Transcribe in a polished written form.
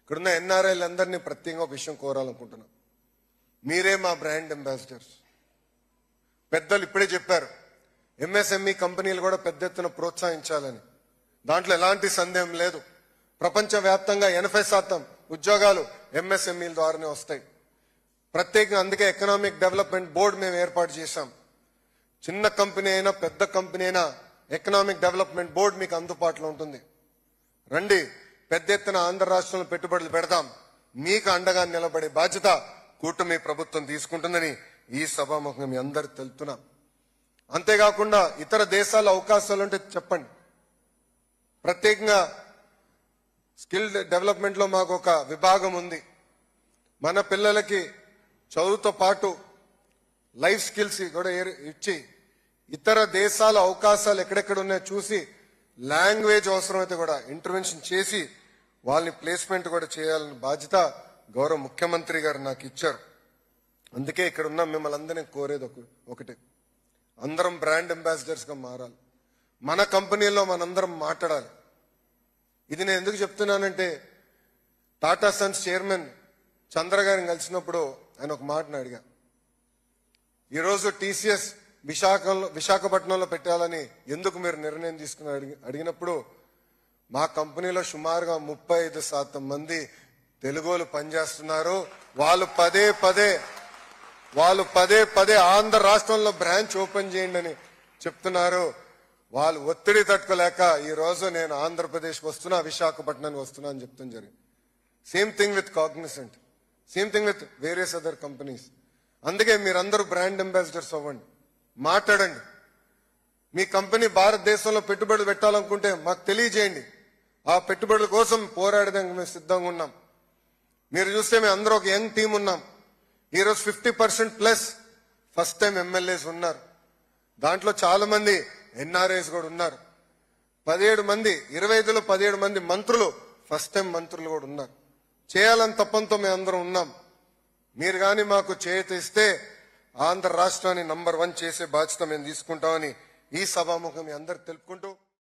ఇక్కడున్న ఎన్ఆర్ఐలందరినీ ప్రత్యేకంగా ఒక విషయం కోరాలనుకుంటున్నాం. మీరే మా బ్రాండ్ అంబాసిడర్స్. పెద్దలు ఇప్పుడే చెప్పారు, ఎంఎస్ఎంఈ కంపెనీలు కూడా పెద్ద ఎత్తున ప్రోత్సహించాలని. దాంట్లో ఎలాంటి సందేహం లేదు. ప్రపంచవ్యాప్తంగా 80% ఉద్యోగాలు ఎంఎస్ఎంఈల ద్వారానే వస్తాయి. ప్రత్యేకంగా అందుకే ఎకనామిక్ డెవలప్మెంట్ బోర్డు మేము ఏర్పాటు చేశాం. చిన్న కంపెనీ అయినా పెద్ద కంపెనీ అయినా ఎకనామిక్ డెవలప్మెంట్ బోర్డు మీకు అందుబాటులో ఉంటుంది. రండి, పెద్ద ఎత్తున ఆంధ్ర రాష్ట్రంలో పెట్టుబడులు పెడదాం. మీకు అండగా నిలబడే బాధ్యత కూటమి ప్రభుత్వం తీసుకుంటుందని ఈ సభాముఖంగా మీ అందరు తెలుపుతున్నాం. అంతేకాకుండా ఇతర దేశాల అవకాశాలుంటే చెప్పండి. ప్రత్యేకంగా స్కిల్ డెవలప్మెంట్ లో మాకు ఒక విభాగం ఉంది. మన పిల్లలకి చదువుతో పాటు లైఫ్ స్కిల్స్ కూడా ఇచ్చి ఇతర దేశాల అవకాశాలు ఎక్కడెక్కడ ఉన్నాయో చూసి లాంగ్వేజ్ అవసరమైతే కూడా ఇంటర్వెన్షన్ చేసి వాళ్ళని ప్లేస్మెంట్ కూడా చేయాలని బాధ్యత గౌరవ ముఖ్యమంత్రి గారు నాకు ఇచ్చారు. అందుకే ఇక్కడ ఉన్న మిమ్మల్ని అందరినీ కోరేది ఒకటే, అందరం బ్రాండ్ అంబాసిడర్స్ గా మారాలి. మన కంపెనీలో మనందరం మాట్లాడాలి. ఇది నేను ఎందుకు చెప్తున్నానంటే, టాటా సన్స్ చైర్మన్ చంద్ర గారిని కలిసినప్పుడు ఆయన ఒక మాటను అడిగా. ఈరోజు టీసీఎస్ విశాఖపట్నంలో పెట్టాలని ఎందుకు మీరు నిర్ణయం తీసుకుని అడిగినప్పుడు, మా కంపెనీలో సుమారుగా 35% మంది తెలుగోలు పనిచేస్తున్నారు. వాళ్ళు పదే పదే ఆంధ్ర రాష్ట్రంలో బ్రాంచ్ ఓపెన్ చేయండి అని చెప్తున్నారు. వాళ్ళు ఒత్తిడి తట్టుకోలేక ఈ రోజు నేను ఆంధ్రప్రదేశ్కి వస్తున్నా, విశాఖపట్నానికి వస్తున్నా అని చెప్తాం జరిగింది. Same thing with Cognizant, same thing with various other companies. అందుకే మీరందరూ బ్రాండ్ అంబాసిడర్స్ అవ్వండి, మాట్లాడండి. మీ కంపెనీ భారతదేశంలో పెట్టుబడులు పెట్టాలనుకుంటే మాకు తెలియజేయండి. ఆ పెట్టుబడుల కోసం పోరాడడానికి మేము సిద్ధంగా ఉన్నాం. మీరు చూస్తే మేము అందరూ ఒక యంగ్ టీం ఉన్నాం. ఈరోజు 50% ఫస్ట్ టైం ఎమ్మెల్యేస్ ఉన్నారు. దాంట్లో చాలా మంది ఎన్ఆర్ఐస్ కూడా ఉన్నారు. 17 మంది 25లో 17 మంది మంత్రులు ఫస్ట్ టైం మంత్రులు కూడా ఉన్నారు. చేయాలని తప్పంతో మేము అందరం ఉన్నాం. మీరు కానీ మాకు చేయూత ఇస్తే ఆంధ్ర రాష్ట్రాన్ని నంబర్ 1 చేసే బాధ్యత మేము తీసుకుంటామని ఈ సభాముఖం మీ అందరు తెలుపుకుంటూ